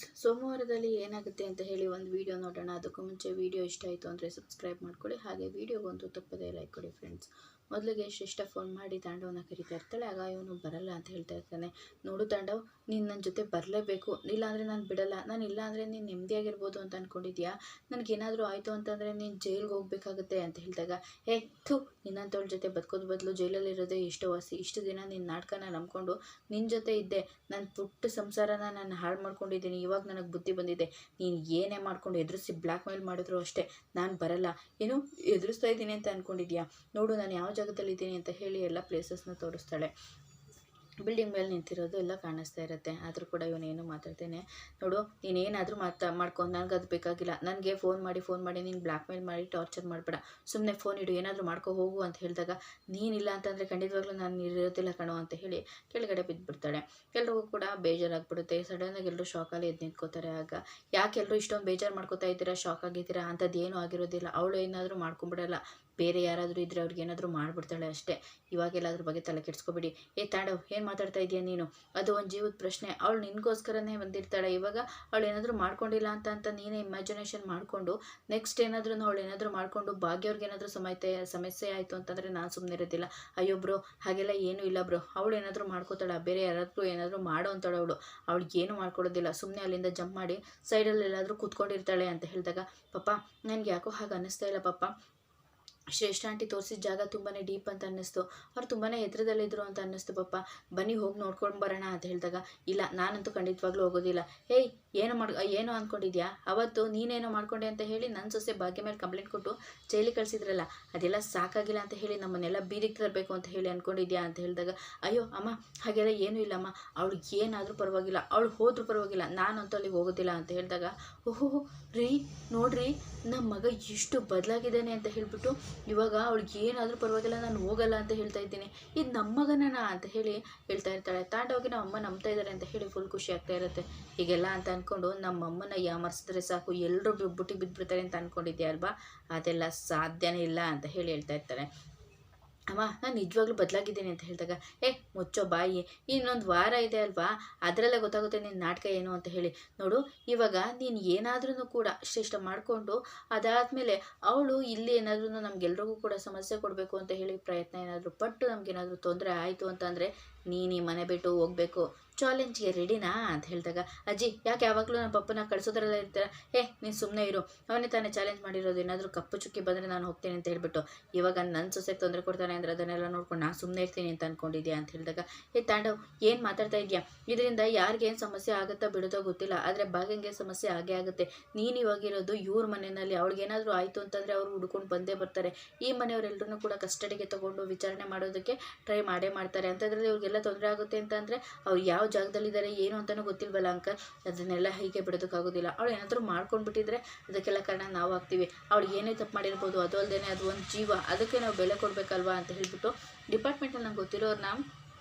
Friends, ಸೋಮವಾರದಲ್ಲಿ ಏನಾಗುತ್ತೆ ಅಂತ ಹೇಳಿ ಒಂದು ವಿಡಿಯೋ ನೋಡೋಣ. ಅದಕ್ಕೂ ಮುಂಚೆ ವಿಡಿಯೋ ಇಷ್ಟ ಆಯಿತು ಅಂದರೆ ಸಬ್ಸ್ಕ್ರೈಬ್ ಮಾಡ್ಕೊಳ್ಳಿ, ಹಾಗೆ ವಿಡಿಯೋಗೊಂದು ತಪ್ಪದೇ ಲೈಕ್ ಕೊಡಿ. ಫ್ರೆಂಡ್ಸ್, ಮೊದಲಿಗೆ ಶ್ರೇಷ್ಠ ಫೋನ್ ಮಾಡಿ ತಾಂಡವನ ಕರೀತಾ ಇರ್ತಾಳೆ. ಆಗ ಇವನು ಬರಲ್ಲ ಅಂತ ಹೇಳ್ತಾ ಇರ್ತಾನೆ. ನೋಡು ತಾಂಡವ್, ನೀನು ನನ್ನ ಜೊತೆ ಬರಲೇಬೇಕು, ಇಲ್ಲಾಂದರೆ ನಾನು ಬಿಡಲ್ಲ. ನಾನು ಇಲ್ಲ ಅಂದರೆ ನೀನು ನೆಮ್ಮದಿಯಾಗಿರ್ಬೋದು ಅಂತ ಅಂದ್ಕೊಂಡಿದ್ಯಾ? ನನಗೇನಾದರೂ ಆಯಿತು ಅಂತಂದರೆ ನೀನು ಜೈಲಿಗೆ ಹೋಗಬೇಕಾಗುತ್ತೆ ಅಂತ ಹೇಳಿದಾಗ, ನಿನ್ನಂಥವ್ಳ ಜೊತೆ ಬದುಕೋದು ಬದಲು ಜೈಲಲ್ಲಿರೋದೇ ಎಷ್ಟೋ ವಾಸಿ. ಇಷ್ಟು ದಿನ ನಿನ್ನ ನಾಟಕನ ನಂಬ್ಕೊಂಡು ನಿನ್ನ ಜೊತೆ ಇದ್ದೆ, ನನ್ನ ಪುಟ್ಟ ಸಂಸಾರನ ನಾನು ಹಾಳು ಮಾಡ್ಕೊಂಡಿದ್ದೀನಿ. ಇವಾಗ ನನಗೆ ಬುದ್ಧಿ ಬಂದಿದೆ. ನೀನು ಏನೇ ಮಾಡ್ಕೊಂಡು ಎದುರಿಸಿ ಬ್ಲ್ಯಾಕ್ ಮೇಲ್ ಮಾಡಿದ್ರು ಅಷ್ಟೇ, ನಾನು ಬರಲ್ಲ. ಏನು ಎದುರಿಸ್ತಾ ಇದ್ದೀನಿ ಅಂತ ಅಂದ್ಕೊಂಡಿದ್ಯಾ? ನೋಡು ನಾನು ಯಾವ ಜಾಗದಲ್ಲಿದ್ದೀನಿ ಅಂತ ಹೇಳಿ ಎಲ್ಲ ಪ್ಲೇಸಸ್ನ ತೋರಿಸ್ತಾಳೆ. ಬಿಲ್ಡಿಂಗ್ ಮೇಲೆ ನಿಂತಿರೋದು ಎಲ್ಲ ಕಾಣಿಸ್ತಾ ಇರುತ್ತೆ. ಆದರೂ ಕೂಡ ಇವನೇನು ಮಾತಾಡ್ತೇನೆ. ನೋಡು, ನೀನೇನಾದರೂ ಮಾಡ್ಕೊಂಡು ನನಗೆ ಅದು ಬೇಕಾಗಿಲ್ಲ. ನನಗೆ ಫೋನ್ ಮಾಡಿ ನೀನು ಬ್ಲ್ಯಾಕ್ ಮೇಲ್ ಮಾಡಿ ಟಾರ್ಚರ್ ಮಾಡಬೇಡ. ಸುಮ್ಮನೆ ಫೋನ್ ಇಡು, ಏನಾದರೂ ಮಾಡ್ಕೊ ಹೋಗು ಅಂತ ಹೇಳಿದಾಗ, ನೀನಿಲ್ಲ ಅಂತಂದರೆ ಖಂಡಿತವಾಗ್ಲೂ ನಾನು ಇರೋದಿಲ್ಲ ಕಣೋ ಅಂತ ಹೇಳಿ ಕೆಳಗಡೆ ಬಿದ್ದುಬಿಡ್ತಾಳೆ. ಎಲ್ರಿಗೂ ಕೂಡ ಬೇಜಾರಾಗ್ಬಿಡುತ್ತೆ. ಸಡನ್ನಾಗಿ ಎಲ್ಲರೂ ಶಾಕಲ್ಲಿ ಎದ್ದು ನಿಂತ್ಕೋತಾರೆ. ಆಗ ಯಾಕೆ ಎಲ್ಲರೂ ಇಷ್ಟೊಂದು ಬೇಜಾರು ಮಾಡ್ಕೋತಾ ಇದ್ದೀರಾ, ಶಾಕ್ ಆಗಿದ್ದೀರಾ? ಅಂಥದ್ದು ಏನೂ ಆಗಿರೋದಿಲ್ಲ. ಅವಳು ಏನಾದರೂ ಮಾಡ್ಕೊಂಬಿಡಲ್ಲ, ಬೇರೆ ಯಾರಾದರೂ ಇದ್ದರೆ ಅವ್ರಿಗೇನಾದರೂ ಮಾಡಿಬಿಡ್ತಾಳೆ ಅಷ್ಟೇ. ಇವಾಗೆಲ್ಲ ಅದ್ರ ಬಗ್ಗೆ ತಲೆ ಕೆಡಿಸ್ಕೊಬಿಡಿ. ತಾಂಡವ್, ಏನು ಮಾತಾಡ್ತಾ ಇದೆಯಾ ನೀನು? ಅದು ಒಂದು ಜೀವದ ಪ್ರಶ್ನೆ. ಅವಳು ನಿನಗೋಸ್ಕರನೇ ಬಂದಿರ್ತಾಳೆ. ಇವಾಗ ಅವಳು ಏನಾದರೂ ಮಾಡ್ಕೊಂಡಿಲ್ಲ ಅಂತ ನೀನೇ ಇಮ್ಯಾಜಿನೇಷನ್ ಮಾಡಿಕೊಂಡು ನೆಕ್ಸ್ಟ್ ಏನಾದರೂ ಅವಳು ಏನಾದರೂ ಮಾಡಿಕೊಂಡು ಭಾಗ್ಯವ್ರಿಗೆ ಏನಾದರೂ ಸಮಸ್ಯೆ ಆಯಿತು ಅಂತಂದರೆ ನಾನು ಸುಮ್ಮನೆ ಇರೋದಿಲ್ಲ. ಅಯ್ಯೋ ಬ್ರೋ, ಹಾಗೆಲ್ಲ ಏನೂ ಇಲ್ಲ ಬ್ರೋ. ಅವಳು ಏನಾದರೂ ಮಾಡ್ಕೋತಾಳ, ಬೇರೆ ಯಾರಾದರೂ ಏನಾದರೂ ಮಾಡೋ ಅಂತಾಳೆ. ಅವಳಿಗೆ ಏನೂ ಮಾಡ್ಕೊಡೋದಿಲ್ಲ. ಸುಮ್ಮನೆ ಅಲ್ಲಿಂದ ಜಂಪ್ ಮಾಡಿ ಸೈಡಲ್ಲಿ ಎಲ್ಲಾದರೂ ಕೂತ್ಕೊಂಡಿರ್ತಾಳೆ ಅಂತ ಹೇಳಿದಾಗ, ಪಾಪ ನನಗೆ ಯಾಕೋ ಹಾಗೆ ಅನ್ನಿಸ್ತಾ ಇಲ್ಲ ಪಾಪ. ಶ್ರೇಷ್ಠ ಆಂಟಿ ತೋರಿಸಿದ ಜಾಗ ತುಂಬಾ ಡೀಪ್ ಅಂತ ಅನ್ನಿಸ್ತು. ಅವ್ರು ತುಂಬಾ ಎತ್ತರದಲ್ಲಿದ್ದರು ಅಂತ ಅನ್ನಿಸ್ತು ಪಾಪ. ಬನ್ನಿ ಹೋಗಿ ನೋಡ್ಕೊಂಡು ಬರೋಣ ಅಂತ ಹೇಳಿದಾಗ, ಇಲ್ಲ ನಾನಂತೂ ಖಂಡಿತವಾಗ್ಲೂ ಹೋಗೋದಿಲ್ಲ. ಏನು ಅಂದ್ಕೊಂಡಿದ್ಯಾ? ಅವತ್ತು ನೀನೇನೋ ಮಾಡ್ಕೊಂಡೆ ಅಂತ ಹೇಳಿ ನನ್ನ ಸೊಸೆ ಭಾಗ್ಯ ಮೇಲೆ ಕಂಪ್ಲೇಂಟ್ ಕೊಟ್ಟು ಜೈಲಿಗೆ ಕಳಿಸಿದ್ರಲ್ಲ, ಅದೆಲ್ಲ ಸಾಕಾಗಿಲ್ಲ ಅಂತ ಹೇಳಿ ನಮ್ಮನ್ನೆಲ್ಲ ಬೀದಿಗೆ ತರಬೇಕು ಅಂತ ಹೇಳಿ ಅಂದ್ಕೊಂಡಿದ್ಯಾ ಅಂತ ಹೇಳಿದಾಗ, ಅಯ್ಯೋ ಅಮ್ಮ, ಹಾಗೆಲ್ಲ ಏನೂ ಇಲ್ಲಮ್ಮ. ಅವಳಿಗೆ ಏನಾದರೂ ಪರವಾಗಿಲ್ಲ, ಅವಳು ಹೋದ್ರೂ ಪರವಾಗಿಲ್ಲ, ನಾನಂತೂ ಅಲ್ಲಿಗೆ ಹೋಗೋದಿಲ್ಲ ಅಂತ ಹೇಳಿದಾಗ, ಓಹೋ ರೀ, ನೋಡ್ರಿ ನಮ್ಮ ಮಗ ಎಷ್ಟು ಬದಲಾಗಿದ್ದಾನೆ ಅಂತ ಹೇಳಿಬಿಟ್ಟು ಇವಾಗ ಅವಳಿಗೆ ಏನಾದರೂ ಪರವಾಗಿಲ್ಲ, ನಾನು ಹೋಗಲ್ಲ ಅಂತ ಹೇಳ್ತಾ ಇದ್ದೀನಿ. ಇದು ನಮ್ಮ ಮಗನ ಅಂತ ಹೇಳಿ ಹೇಳ್ತಾ ಇರ್ತಾಳೆ. ತಾಂಡವಾಗಿ ನಮ್ಮ ಅಮ್ಮ ನಂಬ್ತಾ ಇದ್ದಾರೆ ಅಂತ ಹೇಳಿ ಫುಲ್ ಖುಷಿ ಆಗ್ತಾ ಇರುತ್ತೆ. ಹೀಗೆಲ್ಲ ಅಂತ ಅಂದ್ಕೊಂಡು ನಮ್ಮ ಅಮ್ಮನ ಯಾಮರ್ಸಿದ್ರೆ ಸಾಕು, ಎಲ್ಲರೂ ಬುಟ್ಟಿಗೆ ಬಿದ್ದುಬಿಡ್ತಾರೆ ಅಂತ ಅಂದ್ಕೊಂಡಿದ್ದೆ ಅಲ್ವಾ? ಅದೆಲ್ಲ ಸಾಧ್ಯನೇ ಇಲ್ಲ ಅಂತ ಹೇಳಿ ಹೇಳ್ತಾ ಇರ್ತಾರೆ. ಅಮ್ಮ, ನಾನು ನಿಜವಾಗ್ಲೂ ಬದಲಾಗಿದ್ದೀನಿ ಅಂತ ಹೇಳಿದಾಗ, ಮುಚ್ಚೋ ಬಾಯಿ, ಇನ್ನೊಂದು ವಾರ ಇದೆ ಅಲ್ವಾ, ಅದರಲ್ಲೇ ಗೊತ್ತಾಗುತ್ತೆ ನಿನ್ನ ನಾಟಕ ಏನು ಅಂತ ಹೇಳಿ. ನೋಡು, ಇವಾಗ ನೀನು ಏನಾದ್ರೂ ಕೂಡ ಶ್ರೇಷ್ಠ ಮಾಡಿಕೊಂಡು ಅದಾದಮೇಲೆ ಅವಳು ಇಲ್ಲಿ ಏನಾದ್ರೂ ನಮಗೆಲ್ರಿಗೂ ಕೂಡ ಸಮಸ್ಯೆ ಕೊಡಬೇಕು ಅಂತ ಹೇಳಿ ಪ್ರಯತ್ನ ಏನಾದರೂ ಪಟ್ಟು ನಮಗೇನಾದರೂ ತೊಂದರೆ ಆಯಿತು ಅಂತಂದರೆ ನೀನು ಈ ಮನೆ ಬಿಟ್ಟು ಹೋಗಬೇಕು. ಚಾಲೆಂಜ್ಗೆ ರೆಡಿನಾ ಅಂತ ಹೇಳಿದಾಗ, ಅಜ್ಜಿ ಯಾಕೆ ಯಾವಾಗಲೂ ನನ್ನ ಪಪ್ಪನ ಕಳಿಸೋದ್ರಲ್ಲ ಇರ್ತಾರೆ? ನೀನು ಸುಮ್ಮನೆ ಇರು, ಅವನೇ ತಾನೇ ಚಾಲೆಂಜ್ ಮಾಡಿರೋದು. ಏನಾದರೂ ಕಪ್ಪು ಚುಕ್ಕಿ ಬಂದರೆ ನಾನು ಹೋಗ್ತೀನಿ ಅಂತ ಹೇಳ್ಬಿಟ್ಟು ಇವಾಗ ನನ್ನ ಸೊಸೆಗೆ ತೊಂದರೆ ಕೊಡ್ತಾನೆ ಅಂದರೆ ಅದನ್ನೆಲ್ಲ ನೋಡ್ಕೊಂಡು ನಾನು ಸುಮ್ಮನೆ ಇರ್ತೀನಿ ಅಂತ ಅಂದ್ಕೊಂಡಿದ್ಯಾ ಅಂತ ಹೇಳಿದಾಗ, ತಾಂಡವ್ ಏನು ಮಾತಾಡ್ತಾ ಇದೆಯಾ? ಇದರಿಂದ ಯಾರಿಗೇನು ಸಮಸ್ಯೆ ಆಗುತ್ತಾ ಬಿಡೋದೋ ಗೊತ್ತಿಲ್ಲ, ಆದರೆ ಭಾಗ್ಯಂಗೆ ಸಮಸ್ಯೆ ಆಗೇ ಆಗುತ್ತೆ. ನೀನು ಇವಾಗಿರೋದು ಇವ್ರ ಮನೆಯಲ್ಲಿ, ಅವಳಿಗೇನಾದರೂ ಆಯಿತು ಅಂತಂದರೆ ಅವರು ಹುಡ್ಕೊಂಡು ಬಂದೇ ಬರ್ತಾರೆ. ಈ ಮನೆಯವರೆಲ್ಲರೂ ಕೂಡ ಕಸ್ಟಡಿಗೆ ತೊಗೊಂಡು ವಿಚಾರಣೆ ಮಾಡೋದಕ್ಕೆ ಟ್ರೈ ಮಾಡೇ ಮಾಡ್ತಾರೆ. ಅಂಥದ್ರಲ್ಲಿ ಇವ್ರಿಗೆಲ್ಲ ತೊಂದರೆ ಆಗುತ್ತೆ ಅಂತಂದರೆ ಅವ್ರು ಯಾವ ಜಾಗದಲ್ಲಿದ್ದಾರೆ ಏನು ಅಂತಲೂ ಗೊತ್ತಿಲ್ವಲ್ಲ ಅಂಕಲ್. ಅದನ್ನೆಲ್ಲ ಹೀಗೆ ಬಿಡೋದಕ್ಕಾಗೋದಿಲ್ಲ. ಅವಳು ಏನಾದರೂ ಮಾಡ್ಕೊಂಡ್ಬಿಟ್ಟಿದ್ರೆ ಅದಕ್ಕೆಲ್ಲ ಕಾರಣ ನಾವು ಆಗ್ತೀವಿ. ಅವಳು ಏನೇ ತಪ್ಪು ಮಾಡಿರ್ಬೋದು, ಅದು ಅಲ್ಲದೆ ಅದು ಒಂದು ಜೀವ, ಅದಕ್ಕೆ ನಾವು ಬೆಲೆ ಕೊಡಬೇಕಲ್ವಾ ಅಂತ ಹೇಳ್ಬಿಟ್ಟು ಡಿಪಾರ್ಟ್ಮೆಂಟಲ್ಲಿ ನಂಗೆ ಗೊತ್ತಿರೋರನ್ನ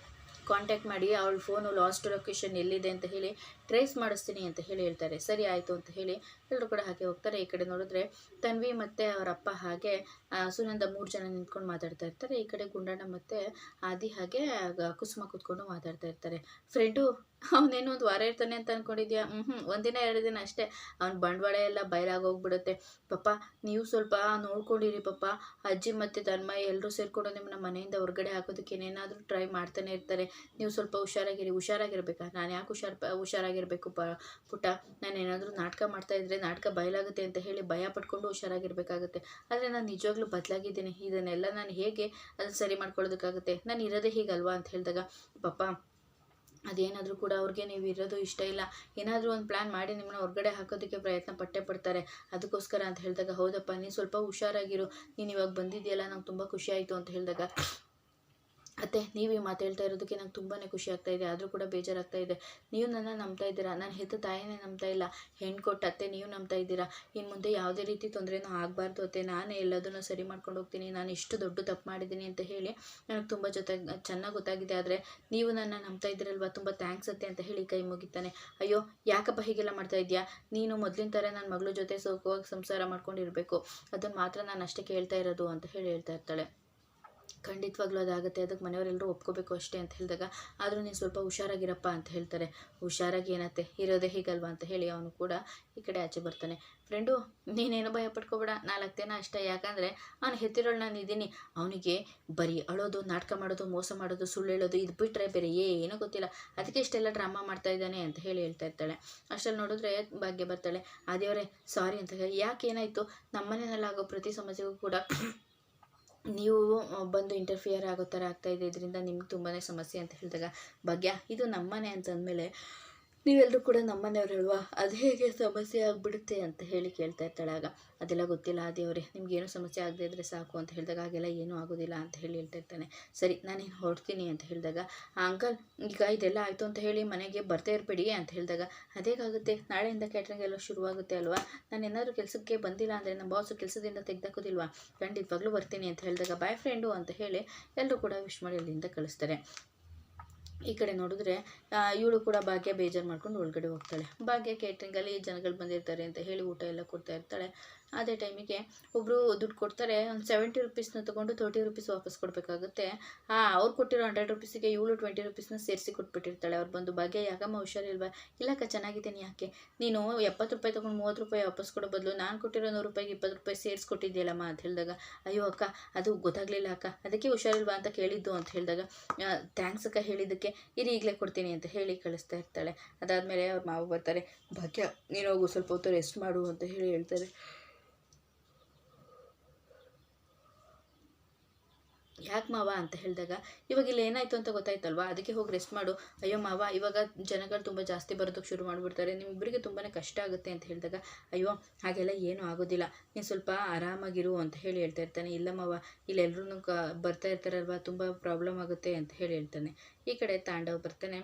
ಕಾಂಟ್ಯಾಕ್ಟ್ ಮಾಡಿ ಅವಳ ಫೋನು ಲಾಸ್ಟ್ ಲೊಕೇಶನ್ ಎಲ್ಲಿದೆ ಅಂತ ಹೇಳಿ ಟ್ರೇಸ್ ಮಾಡಿಸ್ತೀನಿ ಅಂತ ಹೇಳಿ ಹೇಳ್ತಾರೆ. ಸರಿ ಆಯಿತು ಅಂತ ಹೇಳಿ ಎಲ್ಲರೂ ಕೂಡ ಹಾಗೆ ಹೋಗ್ತಾರೆ. ಈ ಕಡೆ ನೋಡಿದ್ರೆ ತನ್ವಿ ಮತ್ತು ಅವರಪ್ಪ ಹಾಗೆ ಸುನಂದ 3 ಜನ ನಿಂತ್ಕೊಂಡು ಮಾತಾಡ್ತಾ ಇರ್ತಾರೆ. ಈ ಕಡೆ ಗುಂಡಣ್ಣ ಮತ್ತು ಆದಿ ಹಾಗೆ ಕುಸುಮ ಕೂತ್ಕೊಂಡು ಮಾತಾಡ್ತಾ ಇರ್ತಾರೆ. ಫ್ರೆಂಡು, ಅವನೇನು ಒಂದು ವಾರ ಇರ್ತಾನೆ ಅಂತ ಅಂದ್ಕೊಂಡಿದ್ಯಾ? ಒಂದಿನ 2 ದಿನ ಅಷ್ಟೇ. ಅವ್ನ ಬಂಡವಾಳ ಎಲ್ಲ ಬಯಲಾಗೋಗ್ಬಿಡುತ್ತೆ. ಪಾಪ ನೀವು ಸ್ವಲ್ಪ ನೋಡ್ಕೊಂಡಿರಿ ಪಾಪ. ಅಜ್ಜಿ ಮತ್ತು ತನ್ಮಯ ಎಲ್ಲರೂ ಸೇರಿಕೊಂಡು ನಿಮ್ಮನ್ನ ಮನೆಯಿಂದ ಹೊರಗಡೆ ಹಾಕೋದಕ್ಕೆ ಏನೇನಾದರೂ ಟ್ರೈ ಮಾಡ್ತಾನೆ ಇರ್ತಾರೆ. ನೀವು ಸ್ವಲ್ಪ ಹುಷಾರಾಗಿರ್ಬೇಕಾ? ನಾನು ಯಾಕೆ ಹುಷಾರಾಗಿರಬೇಕು ಪುಟ್ಟ? ನಾನು ಏನಾದರೂ ನಾಟಕ ಮಾಡ್ತಾ ಇದ್ರೆ ನಾಟಕ ಬಯಲಾಗುತ್ತೆ ಅಂತ ಹೇಳಿ ಭಯ ಪಟ್ಕೊಂಡು ಹುಷಾರಾಗಿರ್ಬೇಕಾಗುತ್ತೆ. ಆದರೆ ನಾನು ನಿಜವಾಗ್ಲೂ ಬದಲಾಗಿದ್ದೀನಿ. ಇದನ್ನೆಲ್ಲ ನಾನು ಹೇಗೆ ಅದನ್ನು ಸರಿ ಮಾಡ್ಕೊಳ್ಳೋದಕ್ಕಾಗುತ್ತೆ? ನಾನು ಇರೋದೇ ಹೀಗಲ್ವಾ ಅಂತ ಹೇಳಿದಾಗ, ಪಾಪ ಅದೇನಾದರೂ ಕೂಡ ಅವ್ರಿಗೆ ನೀವು ಇರೋದು ಇಷ್ಟ ಇಲ್ಲ, ಏನಾದರೂ ಒಂದು ಪ್ಲ್ಯಾನ್ ಮಾಡಿ ನಿಮ್ಮನ್ನ ಹೊರಗಡೆ ಹಾಕೋದಕ್ಕೆ ಪ್ರಯತ್ನ ಪಟ್ಟೇ ಪಡ್ತಾರೆ. ಅದಕ್ಕೋಸ್ಕರ ಅಂತ ಹೇಳಿದಾಗ, ಹೌದಪ್ಪ ನೀನು ಸ್ವಲ್ಪ ಹುಷಾರಾಗಿರು, ನೀನು ಇವಾಗ ಬಂದಿದೆಯಲ್ಲ ನಂಗೆ ತುಂಬ ಖುಷಿ ಆಯಿತು ಅಂತ ಹೇಳಿದಾಗ, ಅತ್ತೆ ನೀವು ಈ ಮಾತು ಹೇಳ್ತಾ ಇರೋದಕ್ಕೆ ನಂಗೆ ತುಂಬಾ ಖುಷಿ ಆಗ್ತಾ ಇದೆ. ಆದರೂ ಕೂಡ ಬೇಜಾರಾಗ್ತಾ ಇದೆ. ನೀವು ನನ್ನ ನಂಬ್ತಾ ಇದ್ದೀರಾ, ನಾನು ಹೆತ್ತ ತಾಯಿನೇ ನಂಬ್ತಾ ಇಲ್ಲ, ಹೆಣ್ಣು ಕೊಟ್ಟು ಅತ್ತೆ ನೀವು ನಂಬ್ತಾ ಇದ್ದೀರಾ. ಇನ್ನು ಮುಂದೆ ಯಾವುದೇ ರೀತಿ ತೊಂದರೆನೂ ಆಗಬಾರ್ದು ಅತ್ತೆ, ನಾನೇ ಎಲ್ಲದನ್ನು ಸರಿ ಮಾಡ್ಕೊಂಡು ಹೋಗ್ತೀನಿ. ನಾನು ಇಷ್ಟು ದೊಡ್ಡ ತಪ್ಪು ಮಾಡಿದ್ದೀನಿ ಅಂತ ಹೇಳಿ ನನಗೆ ತುಂಬ ಚೆನ್ನಾಗಿ ಗೊತ್ತಾಗಿದೆ. ಆದರೆ ನೀವು ನನ್ನ ನಂಬ್ತಾ ಇದ್ದೀರಲ್ವ, ತುಂಬ ಥ್ಯಾಂಕ್ಸ್ ಅತ್ತೆ ಅಂತ ಹೇಳಿ ಕೈ ಮುಗಿತಾನೆ. ಅಯ್ಯೋ ಯಾಕಪ್ಪ ಹೀಗೆಲ್ಲ ಮಾಡ್ತಾ ಇದೆಯಾ? ನೀನು ಮೊದಲಿನ ಥರ ನನ್ನ ಮಗಳ ಜೊತೆ ಸುಖವಾಗಿ ಸಂಸಾರ ಮಾಡ್ಕೊಂಡಿರಬೇಕು, ಅದನ್ನು ಮಾತ್ರ ನಾನು ಅಷ್ಟೇ ಕೇಳ್ತಾ ಇರೋದು ಅಂತ ಹೇಳಿ ಹೇಳ್ತಾ ಇರ್ತಾಳೆ. ಖಂಡಿತವಾಗ್ಲೂ ಅದಾಗುತ್ತೆ, ಅದಕ್ಕೆ ಮನೆಯವರೆಲ್ಲರೂ ಒಪ್ಕೋಬೇಕು ಅಷ್ಟೇ ಅಂತ ಹೇಳಿದಾಗ, ಆದರೂ ನೀನು ಸ್ವಲ್ಪ ಹುಷಾರಾಗಿರಪ್ಪ ಅಂತ ಹೇಳ್ತಾರೆ. ಹುಷಾರಾಗಿ ಏನತ್ತೆ, ಇರೋದೇ ಹೀಗಲ್ವಾ ಅಂತ ಹೇಳಿ ಅವನು ಕೂಡ ಈ ಕಡೆ ಆಚೆ ಬರ್ತಾನೆ. ಫ್ರೆಂಡು, ನೀನೇನು ಭಯ ಪಡ್ಕೋಬೇಡ, 4 ದಿನ ಅಷ್ಟೇ. ಯಾಕಂದರೆ ಅವ್ನು ಹೆತ್ತಿರೋಳು ನಾನು ಇದ್ದೀನಿ. ಅವನಿಗೆ ಬರೀ ಅಳೋದು, ನಾಟಕ ಮಾಡೋದು, ಮೋಸ ಮಾಡೋದು, ಸುಳ್ಳು ಹೇಳೋದು, ಇದು ಬಿಟ್ಟರೆ ಬೇರೆ ಏನೂ ಗೊತ್ತಿಲ್ಲ. ಅದಕ್ಕೆ ಇಷ್ಟೆಲ್ಲ ಡ್ರಾಮಾ ಮಾಡ್ತಾ ಇದ್ದಾನೆ ಅಂತ ಹೇಳಿ ಹೇಳ್ತಾ ಇರ್ತಾಳೆ. ಅಷ್ಟರಲ್ಲಿ ನೋಡಿದ್ರೆ ಭಾಗ್ಯ ಬರ್ತಾಳೆ. ಆದಿಯವರೇ ಸಾರಿ ಅಂತ ಹೇಳಿ, ಯಾಕೆ ಏನಾಯಿತು? ನಮ್ಮನೇನಲ್ಲಾಗೋ ಪ್ರತಿ ಸಮಸ್ಯೆಗೂ ಕೂಡ ನೀವು ಬಂದು ಇಂಟರ್ಫಿಯರ್ ಆಗೋ ಥರ ಆಗ್ತಾಯಿದೆ, ಇದರಿಂದ ನಿಮ್ಗೆ ತುಂಬಾ ಸಮಸ್ಯೆ ಅಂತ ಹೇಳಿದಾಗ, ಭಾಗ್ಯ ಇದು ನಮ್ಮನೆ ಅಂತಂದಮೇಲೆ ನೀವೆಲ್ಲರೂ ಕೂಡ ನಮ್ಮನೆಯವ್ರು ಅಲ್ವಾ, ಅದು ಹೇಗೆ ಸಮಸ್ಯೆ ಆಗಿಬಿಡುತ್ತೆ ಅಂತ ಹೇಳಿ ಕೇಳ್ತಾ ಇರ್ತಾಳೆ. ಆಗ ಅದೆಲ್ಲ ಗೊತ್ತಿಲ್ಲ ಆದಿಯವರೇ, ನಿಮ್ಗೇನು ಸಮಸ್ಯೆ ಆಗದೆ ಇದ್ದರೆ ಸಾಕು ಅಂತ ಹೇಳಿದಾಗ, ಹಾಗೆಲ್ಲ ಏನೂ ಆಗೋದಿಲ್ಲ ಅಂತ ಹೇಳಿ ಹೇಳ್ತಾ ಇರ್ತಾನೆ. ಸರಿ ನಾನೇನು ಹೊರಡ್ತೀನಿ ಅಂತ ಹೇಳಿದಾಗ, ಅಂಕಲ್ ಈಗ ಇದೆಲ್ಲ ಆಯಿತು ಅಂತ ಹೇಳಿ ಮನೆಗೆ ಬರ್ತಾ ಇರಬೇಡಿ ಅಂತ ಹೇಳಿದಾಗ, ಅದೇಗಾಗುತ್ತೆ, ನಾಳೆಯಿಂದ ಕ್ಯಾಟ್ರಿಂಗ್ ಎಲ್ಲ ಶುರುವಾಗುತ್ತೆ ಅಲ್ವಾ, ನಾನು ಏನಾದರೂ ಕೆಲಸಕ್ಕೆ ಬಂದಿಲ್ಲ ಅಂದರೆ ನಮ್ಮ ಬಾಸು ಕೆಲಸದಿಂದ ತೆಗೆದಾಕೋದಿಲ್ವಾ, ಖಂಡಿತವಾಗ್ಲೂ ಬರ್ತೀನಿ ಅಂತ ಹೇಳಿದಾಗ, ಬಾಯ್ ಫ್ರೆಂಡು ಅಂತ ಹೇಳಿ ಎಲ್ಲರೂ ಕೂಡ ವಿಶ್ ಮಾಡಿ ಅಲ್ಲಿಂದ ಕಳಿಸ್ತಾರೆ. ಈ ಕಡೆ ನೋಡಿದ್ರೆ ಇವಳು ಕೂಡ ಭಾಗ್ಯ ಬೇಜಾರು ಮಾಡ್ಕೊಂಡು ಒಳಗಡೆ ಹೋಗ್ತಾಳೆ. ಭಾಗ್ಯ ಕೇಟ್ರಿಂಗಲ್ಲಿ ಜನಗಳು ಬಂದಿರ್ತಾರೆ ಅಂತ ಹೇಳಿ ಊಟ ಎಲ್ಲ ಕೊಡ್ತಾ ಇರ್ತಾಳೆ. ಅದೇ ಟೈಮಿಗೆ ಒಬ್ಬರು ದುಡ್ಡು ಕೊಡ್ತಾರೆ. ಒಂದು 70 ರುಪೀಸ್ನ ತೊಗೊಂಡು 30 ರುಪೀಸ್ ವಾಪಸ್ ಕೊಡಬೇಕಾಗುತ್ತೆ. ಅವ್ರು ಕೊಟ್ಟಿರೋ 100 ರುಪೀಸಿಗೆ ಇವಳು 20 ರುಪೀಸ್ನ ಸೇರಿಸಿ ಕೊಟ್ಬಿಟ್ಟಿರ್ತಾಳೆ. ಅವ್ರು ಬಂದು, ಭಾಗ್ಯ ಯಾಕಮ್ಮ ಹುಷಾರಿಲ್ವಾ? ಇಲ್ಲಕ್ಕ ಚೆನ್ನಾಗಿದ್ದೀನಿ. ಯಾಕೆ ನೀನು 70 ರೂಪಾಯಿ ತೊಗೊಂಡು 30 ರೂಪಾಯಿ ವಾಪಸ್ ಕೊಡೋ ಬದಲು ನಾನು ಕೊಟ್ಟಿರೋ 100 ರೂಪಾಯಿಗೆ 20 ರೂಪಾಯಿ ಸೇರಿಸ್ಕೊಟ್ಟಿದ್ಯಲ್ಲಮ್ಮ ಅಂತ ಹೇಳಿದಾಗ, ಅಯ್ಯೋ ಅಕ್ಕ ಅದು ಗೊತ್ತಾಗಲಿಲ್ಲ ಅಕ್ಕ, ಅದಕ್ಕೆ ಹುಷಾರಿಲ್ವಾ ಅಂತ ಕೇಳಿದ್ದು ಅಂತ ಹೇಳಿದಾಗ, ಥ್ಯಾಂಕ್ಸ್ ಅಕ್ಕ ಹೇಳಿದ್ದಕ್ಕೆ, ಇರಿ ಈಗಲೇ ಕೊಡ್ತೀನಿ ಅಂತ ಹೇಳಿ ಕಳಿಸ್ತಾ ಇರ್ತಾಳೆ. ಅದಾದಮೇಲೆ ಅವ್ರ ಮಾವು ಬರ್ತಾರೆ. ಭಾಗ್ಯ ನೀನು ಹೋಗು, ಸ್ವಲ್ಪ ಹೊತ್ತು ರೆಸ್ಟ್ ಮಾಡು ಅಂತ ಹೇಳಿ ಹೇಳ್ತಾರೆ. ಯಾಕೆ ಮಾವ ಅಂತ ಹೇಳಿದಾಗ, ಇವಾಗ ಇಲ್ಲಿ ಏನಾಯಿತು ಅಂತ ಗೊತ್ತಾಯ್ತಲ್ವಾ, ಅದಕ್ಕೆ ಹೋಗಿ ರೆಸ್ಟ್ ಮಾಡು. ಅಯ್ಯೋ ಮಾವ ಇವಾಗ ಜನಗಳು ತುಂಬ ಜಾಸ್ತಿ ಬರೋದಕ್ಕೆ ಶುರು ಮಾಡಿಬಿಡ್ತಾರೆ, ನಿಮ್ಮಿಬ್ಬರಿಗೆ ತುಂಬಾ ಕಷ್ಟ ಆಗುತ್ತೆ ಅಂತ ಹೇಳಿದಾಗ, ಅಯ್ಯೋ ಹಾಗೆಲ್ಲ ಏನೂ ಆಗೋದಿಲ್ಲ, ನೀನು ಸ್ವಲ್ಪ ಆರಾಮಾಗಿರು ಅಂತ ಹೇಳಿ ಹೇಳ್ತಾ ಇರ್ತಾನೆ. ಇಲ್ಲ ಮಾವ ಇಲ್ಲೆಲ್ಲರೂ ಬರ್ತಾ ಇರ್ತಾರಲ್ವ, ತುಂಬ ಪ್ರಾಬ್ಲಮ್ ಆಗುತ್ತೆ ಅಂತ ಹೇಳಿ ಹೇಳ್ತಾನೆ. ಈ ಕಡೆ ತಾಂಡವ್ ಬರ್ತಾನೆ.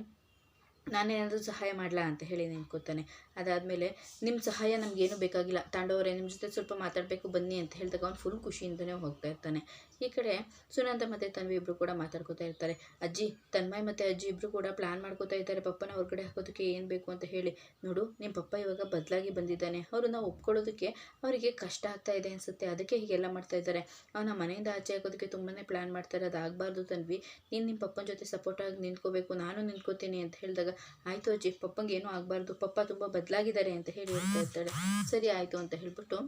ನಾನೇನಾದರೂ ಸಹಾಯ ಮಾಡಲಾ ಅಂತ ಹೇಳಿ ನಿಂತ್ಕೋತಾನೆ. ಅದಾದಮೇಲೆ ನಿಮ್ಮ ಸಹಾಯ ನಮಗೇನು ಬೇಕಾಗಿಲ್ಲ ತಾಂಡವರೇ, ನಿಮ್ಮ ಜೊತೆ ಸ್ವಲ್ಪ ಮಾತಾಡಬೇಕು ಬನ್ನಿ ಅಂತ ಹೇಳಿದಾಗ ಅವ್ನು ಫುಲ್ ಖುಷಿಯಿಂದನೇ ಹೋಗ್ತಾ ಇರ್ತಾನೆ. ಈ ಕಡೆ ಸುನಂದ ಮತ್ತು ತನ್ವಿ ಇಬ್ಬರು ಕೂಡ ಮಾತಾಡ್ಕೋತಾ ಇರ್ತಾರೆ. ಅಜ್ಜಿ, ತನ್ಮಯ್ ಮತ್ತು ಅಜ್ಜಿ ಇಬ್ಬರು ಕೂಡ ಪ್ಲ್ಯಾನ್ ಮಾಡ್ಕೋತಾ ಇದ್ದಾರೆ ಪಪ್ಪನ ಹೊರಗಡೆ ಹಾಕೋದಕ್ಕೆ ಏನು ಬೇಕು ಅಂತ ಹೇಳಿ. ನೋಡು ನಿಮ್ಮ ಪಪ್ಪ ಇವಾಗ ಬದಲಾಗಿ ಬಂದಿದ್ದಾನೆ, ಅವ್ರನ್ನ ಒಪ್ಕೊಳ್ಳೋದಕ್ಕೆ ಅವರಿಗೆ ಕಷ್ಟ ಆಗ್ತಾ ಇದೆ ಅನಿಸುತ್ತೆ, ಅದಕ್ಕೆ ಹೀಗೆಲ್ಲ ಮಾಡ್ತಾ ಇದ್ದಾರೆ. ಅವನ ಮನೆಯಿಂದ ಆಚೆ ಹಾಕೋದಕ್ಕೆ ತುಂಬಾ ಪ್ಲ್ಯಾನ್ ಮಾಡ್ತಾರೆ, ಅದು ಆಗಬಾರ್ದು ತನ್ವಿ, ನೀನು ನಿಮ್ಮ ಪಪ್ಪನ ಜೊತೆ ಸಪೋರ್ಟಾಗಿ ನಿಂತ್ಕೋಬೇಕು, ನಾನು ನಿಂತ್ಕೋತೀನಿ ಅಂತ ಹೇಳಿದಾಗ, ಆಯಿತು ಅಜ್ಜಿ, ಪಪ್ಪಂಗೆ ಏನೂ ಆಗಬಾರ್ದು, ಪಪ್ಪ ತುಂಬ ಬದಲಾಗಿದ್ದಾರೆ ಅಂತ ಹೇಳಿ ಹೇಳ್ತಾ ಇರ್ತಾಳೆ. ಸರಿ ಆಯಿತು ಅಂತ ಹೇಳ್ಬಿಟ್ಟು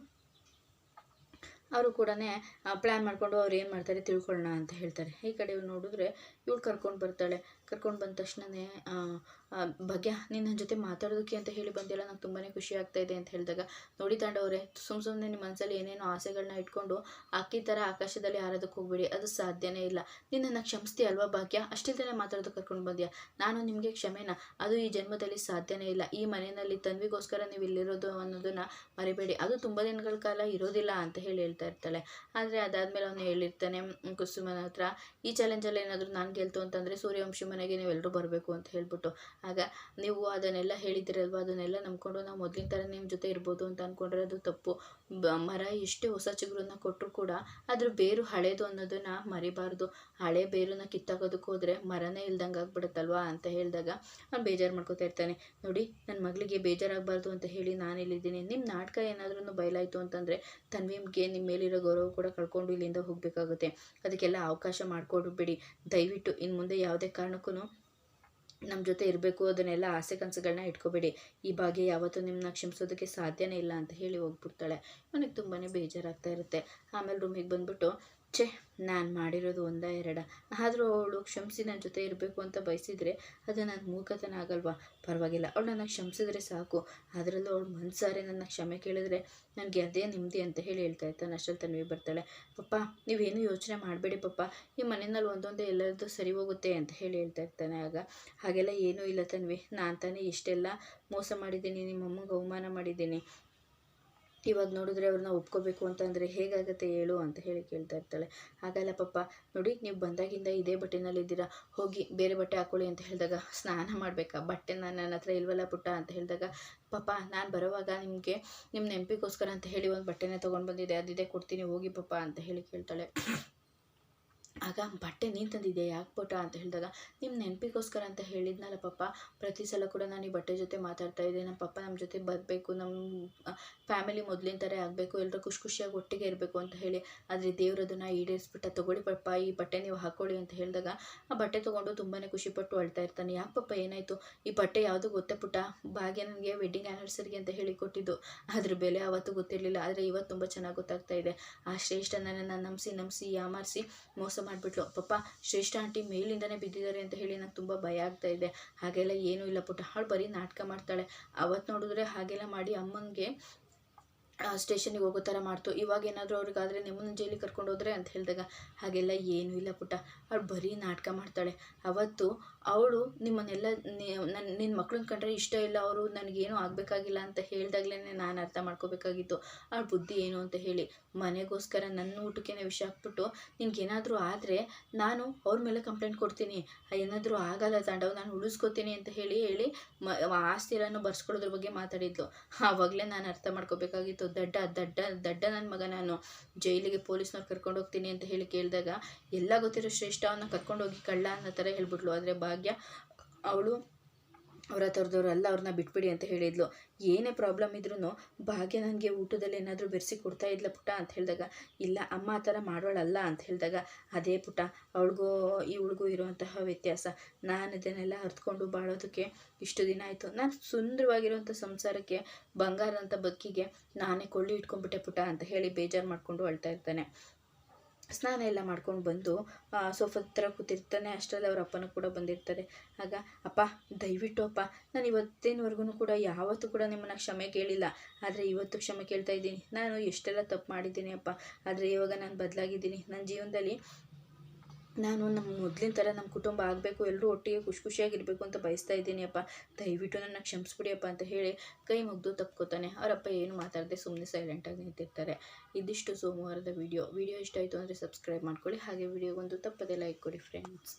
ಅವರು ಕೂಡ ಪ್ಲ್ಯಾನ್ ಮಾಡಿಕೊಂಡು ಅವ್ರು ಏನು ಮಾಡ್ತಾರೆ ತಿಳ್ಕೊಳ್ಳೋಣ ಅಂತ ಹೇಳ್ತಾರೆ. ಈ ಕಡೆ ನೋಡಿದ್ರೆ ಇವಳು ಕರ್ಕೊಂಡು ಬರ್ತಾಳೆ. ಕರ್ಕೊಂಡು ಬಂದ ತಕ್ಷಣವೇ ಭಾಗ್ಯ ನೀನು ನನ್ನ ಜೊತೆ ಮಾತಾಡೋದಕ್ಕೆ ಅಂತ ಹೇಳಿ ಬಂದಿಲ್ಲ, ನಂಗೆ ತುಂಬಾ ಖುಷಿ ಆಗ್ತಾ ಇದೆ ಅಂತ ಹೇಳಿದಾಗ, ನೋಡಿ ತಾಂಡವರೇ ಸುಮ್ಮನೆ ನಿಮ್ಮ ಮನಸ್ಸಲ್ಲಿ ಏನೇನೋ ಆಸೆಗಳನ್ನ ಇಟ್ಕೊಂಡು ಅಕ್ಕಿ ಥರ ಆಕಾಶದಲ್ಲಿ ಹಾರೋದಕ್ಕೆ ಹೋಗ್ಬೇಡಿ, ಅದು ಸಾಧ್ಯನೇ ಇಲ್ಲ. ನೀನು ನನ್ನ ಕ್ಷಮಿಸ್ತೀಯ ಅಲ್ವಾ ಭಾಗ್ಯ, ಅಷ್ಟಿಲ್ದೇ ಮಾತಾಡೋದಕ್ಕೆ ಕರ್ಕೊಂಡು ಬಂದ್ಯಾ, ನಾನು ನಿಮಗೆ ಕ್ಷಮೆನಾ, ಅದು ಈ ಜನ್ಮದಲ್ಲಿ ಸಾಧ್ಯನೇ ಇಲ್ಲ. ಈ ಮನೆಯಲ್ಲಿ ತನ್ವಿಗೋಸ್ಕರ ನೀವು ಇಲ್ಲಿರೋದು ಅನ್ನೋದನ್ನು ಮರಿಬೇಡಿ, ಅದು ತುಂಬ ದಿನಗಳ ಕಾಲ ಇರೋದಿಲ್ಲ ಅಂತ ಹೇಳಿ ಹೇಳ್ತಾ ಇರ್ತಾಳೆ. ಆದರೆ ಅದಾದಮೇಲೆ ಅವನು ಹೇಳಿರ್ತಾನೆ ಕುಸುಮನ ಹತ್ರ, ಈ ಚಾಲೆಂಜಲ್ಲಿ ಏನಾದರೂ ನಾನು ಗೆಲ್ತು ಅಂತಂದರೆ ಸೂರ್ಯವಂಶಿ ಮನೆಗೆ ನೀವೆಲ್ಲರೂ ಬರಬೇಕು ಅಂತ ಹೇಳ್ಬಿಟ್ಟು. ಆಗ ನೀವು ಅದನ್ನೆಲ್ಲ ಹೇಳಿದಿರಲ್ವ, ಅದನ್ನೆಲ್ಲ ನಂಬ್ಕೊಂಡು ನಾವು ಮೊದಲಿನ ಥರ ನಿಮ್ಮ ಜೊತೆ ಇರ್ಬೋದು ಅಂತ ಅಂದ್ಕೊಂಡ್ರೆ ಅದು ತಪ್ಪು. ಮರ ಎಷ್ಟೇ ಹೊಸ ಚಿಗುರನ್ನ ಕೊಟ್ಟರು ಕೂಡ ಅದ್ರ ಬೇರು ಹಳೇದು ಅನ್ನೋದನ್ನು ಮರಿಬಾರ್ದು. ಹಳೆ ಬೇರನ್ನ ಕಿತ್ತಾಕೋದಕ್ಕೆ ಹೋದರೆ ಮರನೇ ಇಲ್ದಂಗೆ ಆಗ್ಬಿಡುತ್ತಲ್ವಾ ಅಂತ ಹೇಳಿದಾಗ ಅವ್ನು ಬೇಜಾರು ಮಾಡ್ಕೋತಾ ಇರ್ತಾನೆ. ನೋಡಿ ನನ್ನ ಮಗಳಿಗೆ ಬೇಜಾರಾಗಬಾರ್ದು ಅಂತ ಹೇಳಿ ನಾನು ಇಲ್ಲಿದ್ದೀನಿ, ನಿಮ್ಮ ನಾಟಕ ಏನಾದ್ರೂ ಬಯಲಾಯಿತು ಅಂತಂದರೆ ತನ್ವಿಗೆ ನಿಮ್ಮ ಮೇಲಿರೋ ಗೌರವ ಕೂಡ ಕಳ್ಕೊಂಡು ಇಲ್ಲಿಂದ ಹೋಗಬೇಕಾಗುತ್ತೆ. ಅದಕ್ಕೆಲ್ಲ ಅವಕಾಶ ಮಾಡಿಕೊಡ್ಬೇಡಿ ದಯವಿಟ್ಟು. ಇನ್ನು ಮುಂದೆ ಯಾವುದೇ ಕಾರಣಕ್ಕೂ ನಮ್ಮ ಜೊತೆ ಇರಬೇಕು, ಅದನ್ನೆಲ್ಲ ಆಸೆ ಕನಸುಗಳನ್ನ ಇಟ್ಕೋಬೇಡಿ. ಈ ಭಾಗ್ಯ ಯಾವತ್ತೂ ನಿಮ್ಮನ್ನ ಕ್ಷಮಿಸೋದಕ್ಕೆ ಸಾಧ್ಯನೇ ಇಲ್ಲ ಅಂತ ಹೇಳಿ ಹೋಗ್ಬಿಡ್ತಾಳೆ. ನನಗೆ ತುಂಬಾ ಬೇಜಾರಾಗ್ತಾ ಇರುತ್ತೆ. ಆಮೇಲೆ ರೂಮಿಗೆ ಬಂದುಬಿಟ್ಟು, ಛೇ ನಾನು ಮಾಡಿರೋದು 1-2, ಆದರೂ ಅವಳು ಕ್ಷಮಿಸಿ ನನ್ನ ಜೊತೆ ಇರಬೇಕು ಅಂತ ಬಯಸಿದರೆ ಅದು ನನ್ನ ಮೂರ್ಖತನ ಆಗಲ್ವಾ? ಪರವಾಗಿಲ್ಲ, ಅವಳು ನನ್ನ ಕ್ಷಮಿಸಿದ್ರೆ ಸಾಕು. ಅದರಲ್ಲೂ ಅವಳು ಮನಸಾರೆ ನನ್ನ ಕ್ಷಮೆ ಕೇಳಿದ್ರೆ ನನಗೆ ಅದೇ ನೆಮ್ಮದಿ ಅಂತ ಹೇಳಿ ಹೇಳ್ತಾ ಇರ್ತಾನೆ. ಅಷ್ಟರಲ್ಲಿ ತನ್ವಿ ಬರ್ತಾಳೆ. ಪಪ್ಪ ನೀವೇನು ಯೋಚನೆ ಮಾಡಬೇಡಿ ಪಪ್ಪ, ಈ ಮನೆಯಲ್ಲಿ ಒಂದೊಂದೇ ಎಲ್ಲರದ್ದು ಸರಿ ಹೋಗುತ್ತೆ ಅಂತ ಹೇಳಿ ಹೇಳ್ತಾ ಇರ್ತಾನೆ. ಆಗ ಹಾಗೆಲ್ಲ ಏನೂ ಇಲ್ಲ ತನ್ವಿ, ನಾನು ತಾನೇ ಇಷ್ಟೆಲ್ಲ ಮೋಸ ಮಾಡಿದ್ದೀನಿ, ನಿಮ್ಮಮ್ಮಗೆ ಅವಮಾನ ಮಾಡಿದ್ದೀನಿ, ಇವಾಗ ನೋಡಿದ್ರೆ ಅವ್ರನ್ನ ಒಪ್ಕೋಬೇಕು ಅಂತಂದರೆ ಹೇಗಾಗುತ್ತೆ ಹೇಳು ಅಂತ ಹೇಳಿ ಕೇಳ್ತಾ ಇರ್ತಾಳೆ. ಹಾಗಲ್ಲ ಪಪ್ಪ, ನೋಡಿ ನೀವು ಬಂದಾಗಿಂದ ಇದೇ ಬಟ್ಟೆನಲ್ಲಿದ್ದೀರಾ, ಹೋಗಿ ಬೇರೆ ಬಟ್ಟೆ ಹಾಕ್ಕೊಳ್ಳಿ ಅಂತ ಹೇಳಿದಾಗ, ಸ್ನಾನ ಮಾಡಬೇಕಾ, ಬಟ್ಟೆ ನನ್ನ ಹತ್ರ ಇಲ್ವಲ್ಲ ಪುಟ್ಟ ಅಂತ ಹೇಳಿದಾಗ, ಪಪ್ಪ ನಾನು ಬರೋವಾಗ ನಿಮಗೆ ನಿಮ್ಮ ನೆನಪಿಗೋಸ್ಕರ ಅಂತ ಹೇಳಿ ಒಂದು ಬಟ್ಟೆನೇ ತೊಗೊಂಡು ಬಂದಿದೆ, ಅದಿದೆ ಕೊಡ್ತೀನಿ ಹೋಗಿ ಪಪ್ಪ ಅಂತ ಹೇಳಿ ಕೇಳ್ತಾಳೆ. ಆಗ ಬಟ್ಟೆ ನೀನು ತಂದಿದ್ದೆ ಯಾಕೆ ಪುಟ್ಟ ಅಂತ ಹೇಳಿದಾಗ, ನಿಮ್ಮ ನೆನಪಿಗೋಸ್ಕರ ಅಂತ ಹೇಳಿದ್ನಲ್ಲ ಪಪ್ಪ, ಪ್ರತಿ ಸಲ ಕೂಡ ನಾನು ಈ ಬಟ್ಟೆ ಜೊತೆ ಮಾತಾಡ್ತಾ ಇದ್ದೆ, ನಮ್ಮ ಪಪ್ಪ ನಮ್ಮ ಜೊತೆ ಬರಬೇಕು, ನಮ್ಮ ಫ್ಯಾಮಿಲಿ ಮೊದಲಿನ ಥರ ಆಗಬೇಕು, ಎಲ್ಲರೂ ಖುಷಿಯಾಗಿ ಒಟ್ಟಿಗೆ ಇರಬೇಕು ಅಂತ ಹೇಳಿ. ಆದರೆ ದೇವ್ರು ಅದನ್ನು ಈಡೇರಿಸ್ಬಿಟ್ಟ. ತೊಗೊಳ್ಳಿ ಪಪ್ಪ ಈ ಬಟ್ಟೆ ನೀವು ಹಾಕ್ಕೊಳ್ಳಿ ಅಂತ ಹೇಳಿದಾಗ ಆ ಬಟ್ಟೆ ತೊಗೊಂಡು ತುಂಬಾ ಖುಷಿಪಟ್ಟು ಅಳ್ತಾ ಇರ್ತಾನೆ. ಯಾಕೆ ಪಪ್ಪ ಏನಾಯಿತು? ಈ ಬಟ್ಟೆ ಯಾವುದು ಗೊತ್ತೇ ಪುಟ್ಟ, ಭಾಗ್ಯ ನನಗೆ ವೆಡ್ಡಿಂಗ್ ಆ್ಯನಿವರ್ಸರಿಗೆ ಅಂತ ಹೇಳಿ ಕೊಟ್ಟಿದ್ದು, ಅದ್ರ ಬೆಲೆ ಆವತ್ತು ಗೊತ್ತಿರಲಿಲ್ಲ, ಆದರೆ ಇವತ್ತು ತುಂಬ ಚೆನ್ನಾಗಿ ಗೊತ್ತಾಗ್ತಾ ಇದೆ. ಆ ಶ್ರೇಷ್ಠ ನನ್ನನ್ನು ನಂಬಿಸಿ ಯಾಮಾರಿಸಿ ಮೋಸ ಮಾಡಿಬಿಟ್ಲು. ಪಪ್ಪ ಶ್ರೇಷ್ಠ ಆಂಟಿ ಮೇಲಿಂದನೇ ಬಿದ್ದಿದ್ದಾರೆ ಅಂತ ಹೇಳಿ ನಂಗೆ ತುಂಬ ಭಯ ಆಗ್ತಾ ಇದೆ. ಹಾಗೆಲ್ಲ ಏನೂ ಇಲ್ಲ ಪುಟ್ಟ, ಅವಳು ಬರೀ ನಾಟಕ ಮಾಡ್ತಾಳೆ. ಅವತ್ತು ನೋಡಿದ್ರೆ ಹಾಗೆಲ್ಲ ಮಾಡಿ ಅಮ್ಮನಿಗೆ ಸ್ಟೇಷನಿಗೆ ಹೋಗೋ ಥರ ಮಾಡ್ತು. ಇವಾಗ ಏನಾದರೂ ಅವ್ರಿಗಾದರೆ ನಿಮ್ಮನ್ನ ಜೈಲಿಗೆ ಕರ್ಕೊಂಡು ಹೋದ್ರೆ ಅಂತ ಹೇಳಿದಾಗ, ಹಾಗೆಲ್ಲ ಏನೂ ಇಲ್ಲ ಪುಟ್ಟ, ಅವಳು ಬರೀ ನಾಟಕ ಮಾಡ್ತಾಳೆ. ಅವತ್ತು ಅವಳು ನಿಮ್ಮನ್ನೆಲ್ಲ ನಿನ್ನ ಮಕ್ಳನ್ನ ಕಂಡ್ರೆ ಇಷ್ಟ ಇಲ್ಲ, ಅವರು ನನಗೇನು ಆಗಬೇಕಾಗಿಲ್ಲ ಅಂತ ಹೇಳಿದಾಗಲೇ ನಾನು ಅರ್ಥ ಮಾಡ್ಕೋಬೇಕಾಗಿತ್ತು ಅವಳ ಬುದ್ಧಿ ಏನು ಅಂತ ಹೇಳಿ. ಮನೆಗೋಸ್ಕರ ನನ್ನ ಊಟಕ್ಕೆ ವಿಷ ಹಾಕ್ಬಿಟ್ಟು ನಿನ್ಗೇನಾದರೂ ಆದರೆ ನಾನು ಅವ್ರ ಮೇಲೆ ಕಂಪ್ಲೇಂಟ್ ಕೊಡ್ತೀನಿ, ಏನಾದರೂ ಆಗಲ್ಲ ತಾಂಡವ್, ನಾನು ಉಳಿಸ್ಕೊತೀನಿ ಅಂತ ಹೇಳಿ ಆಸ್ತಿ ಎಲ್ಲನೂ ಬರ್ಸ್ಕೊಳ್ಳೋದ್ರ ಬಗ್ಗೆ ಮಾತಾಡಿದ್ಲು. ಆವಾಗಲೇ ನಾನು ಅರ್ಥ ಮಾಡ್ಕೋಬೇಕಾಗಿತ್ತು. ದಡ್ಡ ನನ್ನ ಮಗ, ನಾನು ಜೈಲಿಗೆ ಪೊಲೀಸ್ನವ್ರು ಕರ್ಕೊಂಡು ಹೋಗ್ತೀನಿ ಅಂತ ಹೇಳಿ ಕೇಳಿದಾಗ, ಎಲ್ಲ ಗೊತ್ತಿರೋ ಶ್ರೇಷ್ಠ ಅವನ್ನ ಕರ್ಕೊಂಡೋಗಿ ಕಳ್ಳ ಅನ್ನೋ ಥರ ಹೇಳ್ಬಿಟ್ಲು. ಆದರೆ ಭಾಗ್ಯ ಅವಳು ಅವರ ಥರದವ್ರು ಅಲ್ಲ, ಅವ್ರನ್ನ ಬಿಟ್ಬಿಡಿ ಅಂತ ಹೇಳಿದ್ಲು. ಏನೇ ಪ್ರಾಬ್ಲಮ್ ಇದ್ರೂ ಭಾಗ್ಯ ನನಗೆ ಊಟದಲ್ಲಿ ಏನಾದರೂ ಬೆರೆಸಿ ಕೊಡ್ತಾ ಇದ್ಲ ಪುಟ್ಟ ಅಂತ ಹೇಳಿದಾಗ, ಇಲ್ಲ ಅಮ್ಮ ಆ ಥರ ಮಾಡೋಳಲ್ಲ ಅಂತ ಹೇಳಿದಾಗ, ಅದೇ ಪುಟ್ಟ ಅವಳಿಗೂ ಇವಳಿಗೂ ಇರುವಂತಹ ವ್ಯತ್ಯಾಸ. ನಾನು ಇದನ್ನೆಲ್ಲ ಅರ್ತ್ಕೊಂಡು ಬಾಳೋದಕ್ಕೆ ಇಷ್ಟು ದಿನ ಆಯಿತು. ನಾನು ಸುಂದರವಾಗಿರುವಂಥ ಸಂಸಾರಕ್ಕೆ, ಬಂಗಾರದಂಥ ಬದುಕಿಗೆ ನಾನೇ ಕೊಳ್ಳಿ ಇಟ್ಕೊಂಡ್ಬಿಟ್ಟೆ ಪುಟ್ಟ ಅಂತ ಹೇಳಿ ಬೇಜಾರು ಮಾಡಿಕೊಂಡು ಅಳ್ತಾ ಇರ್ತಾನೆ. ಸ್ನಾನ ಎಲ್ಲ ಮಾಡ್ಕೊಂಡು ಬಂದು ಸೋಫಾ ಹತ್ರ ಕೂತಿರ್ತಾನೆ. ಅಷ್ಟರಲ್ಲಿ ಅವ್ರ ಅಪ್ಪನೂ ಕೂಡ ಬಂದಿರ್ತಾರೆ. ಆಗ, ಅಪ್ಪ ದಯವಿಟ್ಟು ಅಪ್ಪ, ನಾನು ಇವತ್ತಿನವರೆಗೂ ಕೂಡ ಯಾವತ್ತೂ ಕೂಡ ನಿಮ್ಮನ್ನು ಕ್ಷಮೆ ಕೇಳಿಲ್ಲ, ಆದರೆ ಇವತ್ತು ಕ್ಷಮೆ ಕೇಳ್ತಾ ಇದ್ದೀನಿ. ನಾನು ಎಷ್ಟೆಲ್ಲ ತಪ್ಪು ಮಾಡಿದ್ದೀನಿ ಅಪ್ಪ, ಆದರೆ ಇವಾಗ ನಾನು ಬದಲಾಗಿದ್ದೀನಿ. ನನ್ನ ಜೀವನದಲ್ಲಿ ನಾನು ನಮ್ಮ ಮೊದಲಿನ ಥರ ನಮ್ಮ ಕುಟುಂಬ ಆಗಬೇಕು, ಎಲ್ಲರೂ ಒಟ್ಟಿಗೆ ಖುಷಿಯಾಗಿರಬೇಕು ಅಂತ ಬಯಸ್ತಾ ಇದ್ದೀನಿ ಅಪ್ಪ, ದಯವಿಟ್ಟು ನನ್ನ ಕ್ಷಮಿಸ್ಬಿಡಿ ಅಪ್ಪ ಅಂತ ಹೇಳಿ ಕೈ ಮುಗಿದು ತಪ್ಕೋತಾನೆ. ಅವರಪ್ಪ ಏನು ಮಾತಾಡದೆ ಸುಮ್ಮನೆ ಸೈಲೆಂಟಾಗಿ ನಿಂತಿರ್ತಾರೆ. ಇದಿಷ್ಟು ಸೋಮವಾರದ ವಿಡಿಯೋ ಇಷ್ಟ ಆಯಿತು ಅಂದರೆ ಸಬ್ಸ್ಕ್ರೈಬ್ ಮಾಡ್ಕೊಳ್ಳಿ. ಹಾಗೆ ವಿಡಿಯೋಗೊಂದು ತಪ್ಪದೆ ಲೈಕ್ ಕೊಡಿ ಫ್ರೆಂಡ್ಸ್.